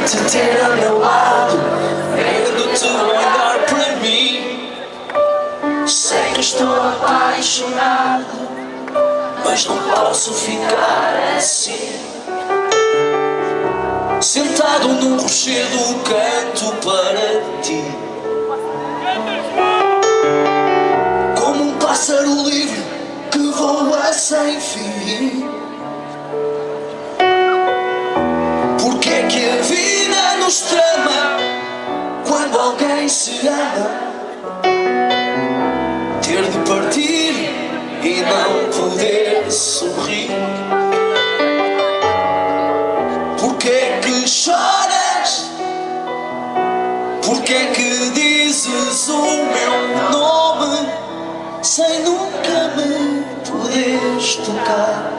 te ter ao meu lado, vendo-te olhar para mim. Sei que estou apaixonado, mas não posso ficar assim. Sentado num rochedo canto para ti, como um pássaro livre que voa sem fim. Porque é que a vida nos trama quando alguém se ama? Ter de partir e não poder sorrir. Porque é que choras? Porque é que dizes o meu nome sem nunca me poderes tocar?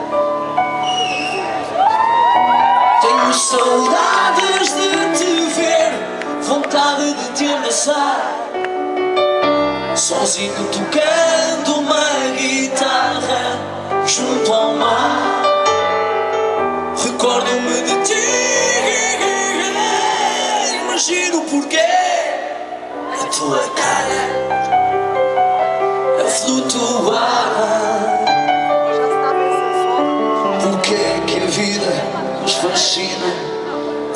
Tenho saudades de te ver, vontade de te abraçar, sozinho tocando uma guitarra junto ao mar. Recordo-me de ti, imagino porquê a tua cara a flutuar. Porque é que a vida nos fascina,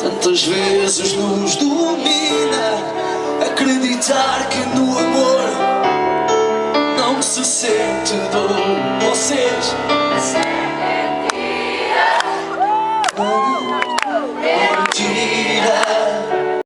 tantas vezes nos domina, acreditar que